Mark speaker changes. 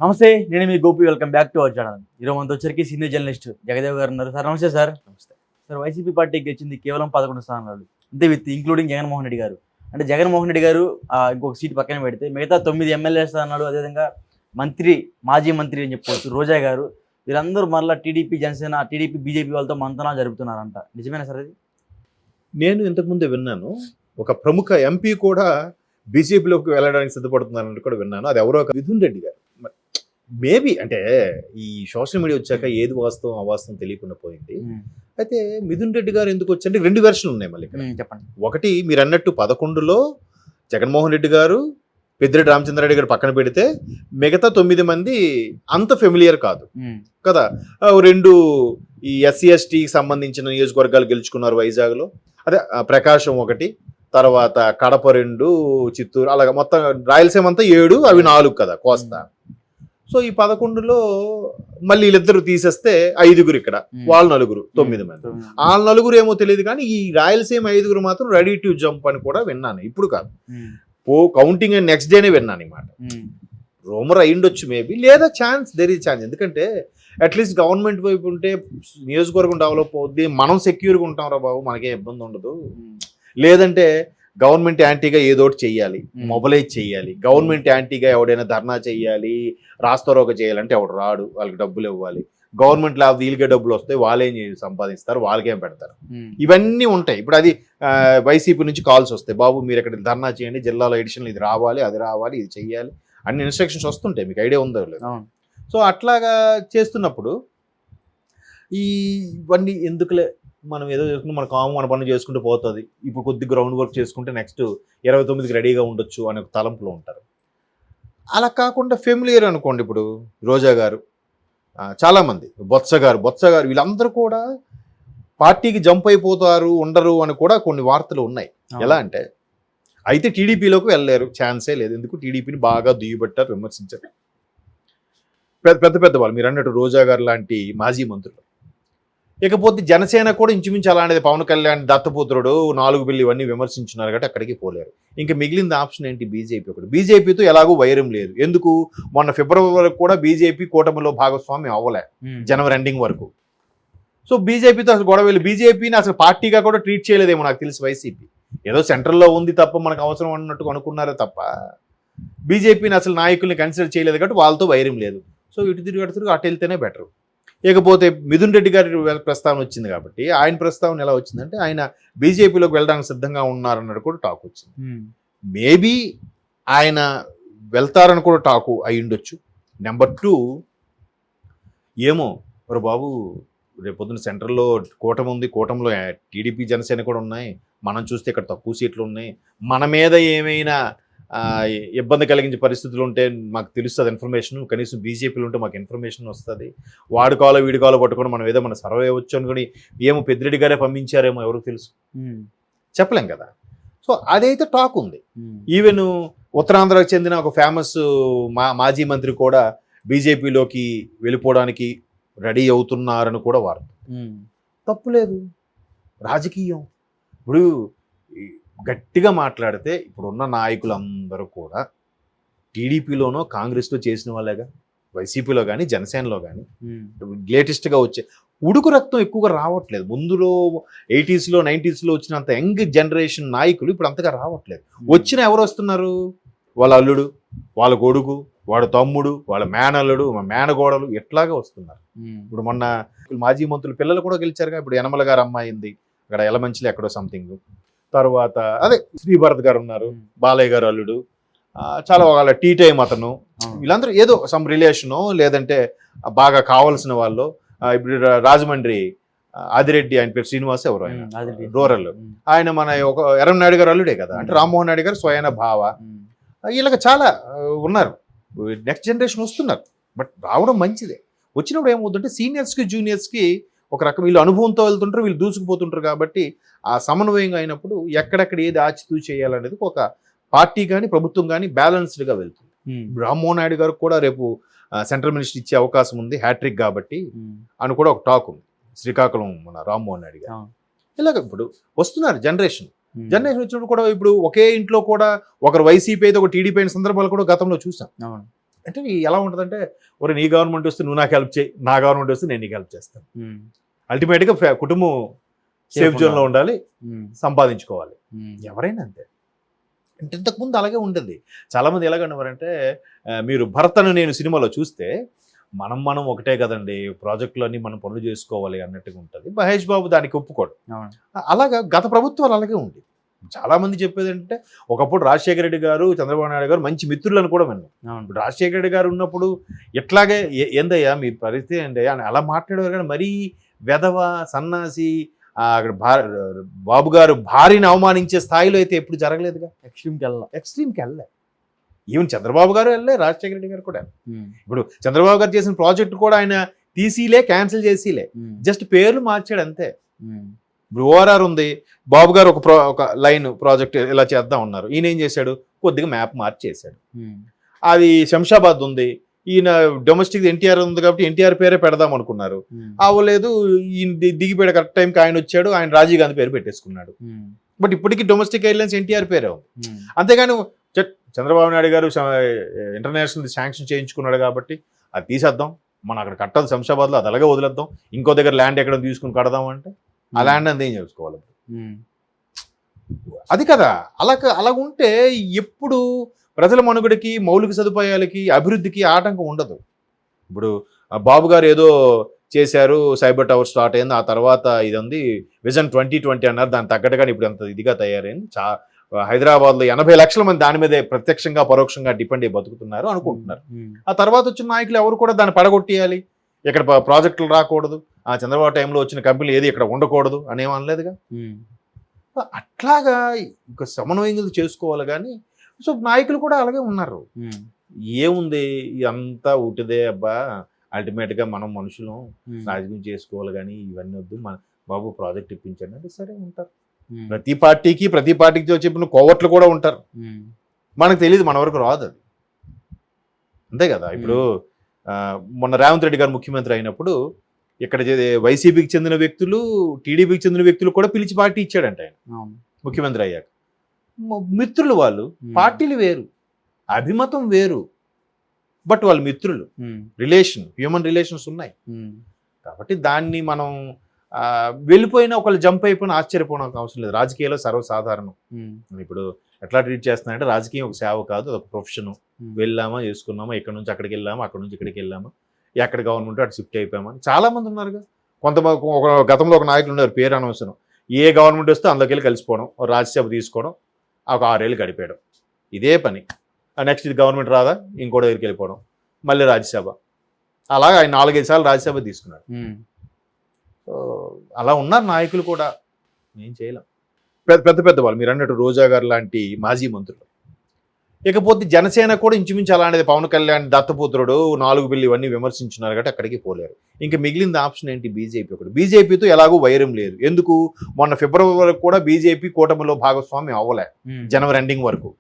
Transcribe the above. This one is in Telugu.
Speaker 1: నమస్తే, నేను మీ Gopi. Welcome back to our channel. ఈరోజు మనతో వచ్చరికి సీనియర్ జర్నలిస్ట్ జగదేవ్ గారు ఉన్నారు. సార్ నమస్తే. సార్ నమస్తే. సార్, వైసీపీ పార్టీకి గెలిచింది కేవలం 11 స్థానాలు, అంతే, విత్ ఇంక్లూడింగ్ జగన్మోహన్ రెడ్డి గారు. అంటే జగన్మోహన్ రెడ్డి గారు ఇంకొక సీట్ పక్కన పెడితే మిగతా 9 ఎమ్మెల్యే స్థానాలు, అదేవిధంగా మాజీ మంత్రి అని చెప్పుకోవచ్చు రోజా గారు, వీళ్ళందరూ మళ్ళీ టీడీపీ, జనసేన, టీడీపీ, బీజేపీ వాళ్ళతో మంతనాలు జరుపుతున్నారంట. నిజమేనా సార్ అది?
Speaker 2: నేను ఇంతకుముందే విన్నాను, ఒక ప్రముఖ ఎంపీ కూడా బీజేపీలోకి వెళ్ళడానికి సిద్ధపడుతున్నారని కూడా విన్నాను. అది ఎవరో ఒక మిథున్ రెడ్డి గారు. మేబీ అంటే ఈ సోషల్ మీడియా వచ్చాక ఏది వాస్తవం అవాస్తవం తెలియకుండా పోయింది. అయితే మిథున్ రెడ్డి గారు ఎందుకు వచ్చారంటే 2 వెర్షన్లు ఉన్నాయి మళ్ళీ.
Speaker 1: చెప్పండి.
Speaker 2: ఒకటి మీరు అన్నట్టు 11లో జగన్మోహన్ రెడ్డి గారు, పెద్దిరెడ్డి రామచంద్రారెడ్డి గారు పక్కన పెడితే మిగతా 9 మంది అంత ఫెమిలియర్ కాదు కదా. 2 ఈ ఎస్సీ ఎస్టీకి సంబంధించిన నియోజకవర్గాలు గెలుచుకున్నారు వైజాగ్లో. అదే ప్రకాశం ఒకటి, తర్వాత కడప 2, చిత్తూరు, అలాగా మొత్తం రాయలసీమ అంతా 7, అవి 4 కదా కోస్తా. సో ఈ 11లో మళ్ళీ వీళ్ళిద్దరు తీసేస్తే 5 ఇక్కడ, వాళ్ళు 9, 9 మంది. వాళ్ళ 9 ఏమో తెలియదు, కానీ ఈ రాయలసీమ 5 మాత్రం రెడీ టు జంప్ అని కూడా విన్నాను. ఇప్పుడు కాదు, కౌంటింగ్ అండ్ నెక్స్ట్ డేనే విన్నాను అన్నమాట. రూమర్ అయ్యుండొచ్చు మేబీ, లేదా దేర్ ఈజ్ ఛాన్స్. ఎందుకంటే అట్లీస్ట్ గవర్నమెంట్ వైపు ఉంటే నియోజకవర్గం డెవలప్ అవుద్ది, మనం సెక్యూర్గా ఉంటాం రా బాబు, మనకేం ఇబ్బంది ఉండదు. లేదంటే గవర్నమెంట్ యాంటీగా ఏదోటి చెయ్యాలి, మొబలైజ్ చెయ్యాలి. గవర్నమెంట్ యాంటీగా ఎవడైనా ధర్నా చెయ్యాలి, రాస్తారోక చేయాలంటే ఎవడు రాడు, వాళ్ళకి డబ్బులు ఇవ్వాలి. గవర్నమెంట్ లేకపోతే వీళ్ళకే డబ్బులు వస్తాయి, వాళ్ళేం సంపాదిస్తారు, వాళ్ళకేం పెడతారు. ఇవన్నీ ఉంటాయి. ఇప్పుడు అది వైసీపీ నుంచి కాల్స్ వస్తాయి, బాబు మీరు ఇక్కడ ధర్నా చేయండి, జిల్లాలో ఎడిషనల్ ఇది రావాలి, అది రావాలి, ఇది చెయ్యాలి, అన్ని ఇన్స్ట్రక్షన్స్ వస్తుంటాయి. మీకు ఐడియా ఉందో లేదు? సో అట్లాగా చేస్తున్నప్పుడు ఇవన్నీ ఎందుకులే, మనం ఏదో చేసుకుంటే మన పనులు చేసుకుంటూ పోతుంది, ఇప్పుడు కొద్ది గ్రౌండ్ వర్క్ చేసుకుంటే నెక్స్ట్ 29కి రెడీగా ఉండొచ్చు అనే ఒక తలంపులో ఉంటారు. అలా కాకుండా ఫెమిలియర్ అనుకోండి, ఇప్పుడు రోజా గారు, చాలామంది, బొత్స గారు వీళ్ళందరూ కూడా పార్టీకి జంప్ అయిపోతారు, ఉండరు అని కూడా కొన్ని వార్తలు ఉన్నాయి. ఎలా అంటే అయితే టీడీపీలోకి వెళ్ళలేరు, ఛాన్సే లేదు. ఎందుకు? టీడీపీని బాగా దుయ్యబట్టారు, విమర్శించారు పెద్ద వాళ్ళు, మీరు అన్నట్టు రోజా గారు లాంటి మాజీ మంత్రులు. ఇకపోతే జనసేన కూడా ఇంచుమించు అలాంటిది, పవన్ కళ్యాణ్ దత్తపుత్రుడు 4 బిల్లు ఇవన్నీ విమర్శించున్నారు కాబట్టి అక్కడికి పోలేరు. ఇంకా మిగిలిన ఆప్షన్ ఏంటి? బీజేపీ ఒకటి. బీజేపీతో ఎలాగో వైరం లేదు. ఎందుకు? మొన్న ఫిబ్రవరి వరకు కూడా బీజేపీ కూటమిలో భాగస్వామ్యం అవ్వలే, జనవరి ఎండింగ్ వరకు. సో బీజేపీతో అసలు గొడవ వెళ్ళి, బీజేపీని అసలు పార్టీగా కూడా ట్రీట్ చేయలేదేమో నాకు తెలిసి వైసీపీ. ఏదో సెంట్రల్లో ఉంది తప్ప మనకు అవసరం అన్నట్టు అనుకున్నారే తప్ప బీజేపీని అసలు నాయకుల్ని కన్సిడర్ చేయలేదు కాబట్టి వాళ్ళతో వైరం లేదు. సో ఇటు తిరిగి అటు వెళ్తేనే బెటర్. ఇకపోతే మిథున్ రెడ్డి గారి ప్రస్తావన వచ్చింది కాబట్టి, ఆయన ప్రస్తావన ఎలా వచ్చిందంటే ఆయన బీజేపీలోకి వెళ్ళడానికి సిద్ధంగా ఉన్నారన్నట్టు కూడా టాక్ వచ్చింది. మేబీ ఆయన వెళ్తారని కూడా టాకు అయి ఉండొచ్చు. నెంబర్ 2, ఏమో మరి బాబు, రేపొద్దున సెంట్రల్లో కూటమి ఉంది, కూటమిలో టీడీపీ జనసేన కూడా ఉన్నాయి, మనం చూస్తే ఇక్కడ తక్కువ సీట్లు ఉన్నాయి, మన మీద ఏమైనా ఇబ్బంది కలిగించే పరిస్థితులు ఉంటే మాకు తెలుస్తుంది ఇన్ఫర్మేషన్, కనీసం బీజేపీలో ఉంటే మాకు ఇన్ఫర్మేషన్ వస్తుంది, వాడుకోవాలో వీడుకోవాలో పట్టుకొని మనం ఏదో మన సర్వే అవ్వచ్చు అనుకుని ఏమో పెద్దిరెడ్డి గారే పంపించారేమో, ఎవరికి తెలుసు, చెప్పలేం కదా. సో అదైతే టాక్ ఉంది. ఈవెన్ ఉత్తరాంధ్రకు చెందిన ఒక ఫేమస్ మాజీ మంత్రి కూడా బీజేపీలోకి వెళ్ళిపోవడానికి రెడీ అవుతున్నారని కూడా వార్త. తప్పులేదు, రాజకీయం. ఇప్పుడు గట్టిగా మాట్లాడితే ఇప్పుడున్న నాయకులందరూ కూడా టీడీపీలోనో కాంగ్రెస్లో చేసిన వాళ్ళేగా, వైసీపీలో కానీ జనసేనలో కానీ లేటెస్ట్గా వచ్చే ఉడుకు రక్తం ఎక్కువగా రావట్లేదు. ముందులో 80s, 90s వచ్చినంత యంగ్ జనరేషన్ నాయకులు ఇప్పుడు అంతగా రావట్లేదు. వచ్చిన ఎవరు వస్తున్నారు? వాళ్ళ అల్లుడు, వాళ్ళ కొడుకు, వాడు తమ్ముడు, వాళ్ళ మేనల్లుడు, మేనగోడలు, ఎట్లాగా వస్తున్నారు. ఇప్పుడు మొన్న మాజీ మంత్రులు పిల్లలు కూడా గెలిచారుగా. ఇప్పుడు యనమల గారు అమ్మాయి ఉంది అక్కడ, ఎలమంచిలో ఎక్కడో సంథింగ్. తర్వాత అదే శ్రీభరత్ గారు ఉన్నారు, బాలయ్య గారు అల్లుడు, చాలా వాళ్ళ టీ టైం అతను, వీళ్ళందరూ ఏదో సమ్ రిలేషను, లేదంటే బాగా కావాల్సిన వాళ్ళు. ఇప్పుడు రాజమండ్రి ఆదిరెడ్డి, ఆయన పేరు శ్రీనివాస్, ఎవరు ఆయన రూరల్, ఆయన మన ఒక ఎర్రనాయుడు గారు అల్లుడే కదా, అంటే రామ్మోహన్ నాయుడు గారు స్వయన భావ. వీళ్ళకి చాలా ఉన్నారు, నెక్స్ట్ జనరేషన్ వస్తున్నారు. బట్ రావడం మంచిదే. వచ్చినప్పుడు ఏమవుతుంటే సీనియర్స్కి జూనియర్స్కి ఒక రకం, వీళ్ళు అనుభవంతో వెళ్తుంటారు, వీళ్ళు దూసుకుపోతుంటారు కాబట్టి ఆ సమన్వయంగా అయినప్పుడు ఎక్కడెక్కడ ఏది ఆచితూ చేయాలనేది ఒక పార్టీ కానీ ప్రభుత్వం కానీ బ్యాలెన్స్డ్గా వెళ్తుంది. రామ్మోహన్ నాయుడు గారికి కూడా రేపు సెంట్రల్ మినిస్టర్ ఇచ్చే అవకాశం ఉంది, హ్యాట్రిక్ కాబట్టి అని కూడా ఒక టాక్ ఉంది. శ్రీకాకుళం మన రామ్మోహన్ నాయుడు గారు ఇలాగ ఇప్పుడు వస్తున్నారు జనరేషన్ వచ్చినప్పుడు కూడా ఇప్పుడు ఒకే ఇంట్లో కూడా ఒకరు వైసీపీ అయితే ఒక టీడీపీ అయిన సందర్భాలు కూడా గతంలో చూసాం. అంటే ఎలా ఉంటుందంటే ఒరే నీ గవర్నమెంట్ వస్తే నువ్వు నాకు హెల్ప్ చేయి, నా గవర్నమెంట్ వస్తే నేను నీకు హెల్ప్ చేస్తాను. అల్టిమేట్గా కుటుంబం సేఫ్ జోన్లో ఉండాలి, సంపాదించుకోవాలి. ఎవరైనా అంతే. అంటే ఇంతకుముందు అలాగే ఉండేది. చాలామంది ఎలాగనేవారంటే మీరు భరతను నేను సినిమాలో చూస్తే మనం ఒకటే కదండి, ప్రాజెక్టులన్నీ మనం పనులు చేసుకోవాలి అన్నట్టుగా ఉంటుంది. మహేష్ బాబు దానికి ఒప్పుకోడు. అలాగా గత ప్రభుత్వాలు అలాగే ఉంది. చాలామంది చెప్పేది ఏంటంటే ఒకప్పుడు రాజశేఖర రెడ్డి గారు, చంద్రబాబు నాయుడు గారు మంచి మిత్రులను కూడా విన్నాం. ఇప్పుడు రాజశేఖర రెడ్డి గారు ఉన్నప్పుడు ఎట్లాగే ఏందయ్యా మీ పరిస్థితి ఏంటయ్యా అని అలా మాట్లాడేవారు. కానీ మరీ వెధవ సన్నాసి అక్కడ బాబు గారు భార్యని అవమానించే స్థాయిలో అయితే ఎప్పుడు జరగలేదుగా. ఎక్స్ట్రీమ్కి వెళ్ళే. ఈవెన్ చంద్రబాబు గారు వెళ్ళే, రాజశేఖర రెడ్డి గారు కూడా. ఇప్పుడు చంద్రబాబు గారు చేసిన ప్రాజెక్ట్ కూడా ఆయన తీసిలే, క్యాన్సిల్ చేసిలే, జస్ట్ పేర్లు మార్చాడు అంతే. ఇప్పుడు ఓఆర్ఆర్ ఉంది, బాబు గారు ఒక లైన్ ప్రాజెక్ట్ ఇలా చేద్దాం ఉన్నారు, ఈయన ఏం చేశాడు, కొద్దిగా మ్యాప్ మార్చి చేశాడు. అది శంషాబాద్ ఉంది, ఈయన డొమెస్టిక్ ఎన్టీఆర్ ఉంది కాబట్టి ఎన్టీఆర్ పేరే పెడదాం అనుకున్నారు, అవ్వలేదు. ఈయన దిగిపోయాడు కరెక్ట్ టైంకి, ఆయన వచ్చాడు, ఆయన రాజీవ్ గాంధీ పేరు పెట్టేసుకున్నాడు. బట్ ఇప్పటికీ డొమెస్టిక్ ఎయిర్లైన్స్ ఎన్టీఆర్ పేరే ఉంది. అంతేగాని చంద్రబాబు నాయుడు గారు ఇంటర్నేషనల్ శాంక్షన్ చేయించుకున్నాడు కాబట్టి అది తీసేద్దాం, మనం అక్కడ కట్టదు శంషాబాద్లో, అది అలాగే వదిలేద్దాం, ఇంకో దగ్గర ల్యాండ్ ఎక్కడ తీసుకుని కడదాం అంటే ఆ ల్యాండ్ అంతా ఏం చేసుకోవాలి. అది కదా. అలా ఉంటే ఎప్పుడు ప్రజల మనుగడకి, మౌలిక సదుపాయాలకి, అభివృద్ధికి ఆటంకం ఉండదు. ఇప్పుడు బాబు గారు ఏదో చేశారు, సైబర్ టవర్ స్టార్ట్ అయింది, ఆ తర్వాత ఇది ఉంది విజన్ 2020 అన్నారు, దాని తగ్గట్టుగా ఇప్పుడు అంత ఇదిగా తయారైంది. హైదరాబాద్లో 80 లక్షల మంది దాని మీదే ప్రత్యక్షంగా పరోక్షంగా డిపెండ్ అయ్యి బతుకుతున్నారు అనుకుంటున్నారు. ఆ తర్వాత వచ్చిన నాయకులు ఎవరు కూడా దాన్ని పడగొట్టేయాలి, ఇక్కడ ప్రాజెక్టులు రాకూడదు, ఆ చంద్రబాబు టైంలో వచ్చిన కంపెనీలు ఏది ఇక్కడ ఉండకూడదు అనేమనలేదుగా. అట్లాగా ఇంకా సమన్వయం చేసుకోవాలి. కానీ సో నాయకులు కూడా అలాగే ఉన్నారు. ఏముంది అంతా ఉటిదే అబ్బా, అల్టిమేట్గా మనం మనుషులు రాజకీయం చేసుకోవాలి, కానీ ఇవన్నీ వద్దు, మన బాబు ప్రాజెక్ట్ ఇప్పించండి అంటే సరే ఉంటారు. ప్రతి పార్టీకి చెప్పిన కోవట్లు కూడా ఉంటారు. మనకు తెలియదు, మన వరకు రాదు అది, అంతే కదా. ఇప్పుడు మొన్న రేవంత్ రెడ్డి గారు ముఖ్యమంత్రి అయినప్పుడు ఇక్కడ వైసీపీకి చెందిన వ్యక్తులు, టీడీపీకి చెందిన వ్యక్తులు కూడా పిలిచి పార్టీ ఇచ్చాడంట ఆయన ముఖ్యమంత్రి అయ్యాక. మిత్రులు వాళ్ళు, పార్టీలు వేరు, అభిమతం వేరు, బట్ వాళ్ళు మిత్రులు, హ్యూమన్ రిలేషన్స్ ఉన్నాయి. కాబట్టి దాన్ని మనం వెళ్ళిపోయినా ఒకళ్ళు జంప్ అయిపోయినా ఆశ్చర్యపోవడానికి అవసరం లేదు. రాజకీయాల్లో సర్వసాధారణం. ఇప్పుడు ఎట్లా ట్రీట్ చేస్తున్నాయంటే రాజకీయం ఒక సేవ కాదు, అదొక ప్రొఫెషన్. వెళ్ళామా, చేసుకున్నామా, ఇక్కడ నుంచి అక్కడికి వెళ్ళామా, అక్కడ నుంచి ఇక్కడికి వెళ్ళామా, ఎక్కడ గవర్నమెంట్ అటు షిఫ్ట్ అయిపోయామా. చాలా మంది ఉన్నారుగా. గతంలో ఒక నాయకులు ఉన్నారు, పేరు అనవసరం, ఏ గవర్నమెంట్ వస్తే అందులోకి వెళ్ళి కలిసిపోవడం, రాజ్యసభ తీసుకోవడం, ఒక 6 ఏళ్ళు గడిపేయడం, ఇదే పని. నెక్స్ట్ ఇది గవర్నమెంట్ రాదా, ఇంకో దగ్గరికి వెళ్ళిపోవడం, మళ్ళీ రాజ్యసభ. అలాగా ఆయన 4-5 సార్లు రాజ్యసభ తీసుకున్నాడు. సో అలా ఉన్నారు నాయకులు కూడా, ఏం చేయలేం. పెద్ద వాళ్ళు మీరు అన్నట్టు రోజా గారు లాంటి మాజీ మంత్రులు. ఇకపోతే జనసేన కూడా ఇంచుమించు అలాంటిది. పవన్ కళ్యాణ్ దత్తపుత్రుడు, 4 బిల్లు ఇవన్నీ విమర్శించున్నారు కాబట్టి అక్కడికి పోలేరు. ఇంకా మిగిలిన ఆప్షన్ ఏంటి, బీజేపీ ఒకటి. బీజేపీతో ఎలాగో వైరం లేదు. ఎందుకు, మొన్న ఫిబ్రవరి వరకు కూడా బీజేపీ కూటమిలో భాగస్వామ్యం అవ్వలే, జనవరి ఎండింగ్ వరకు.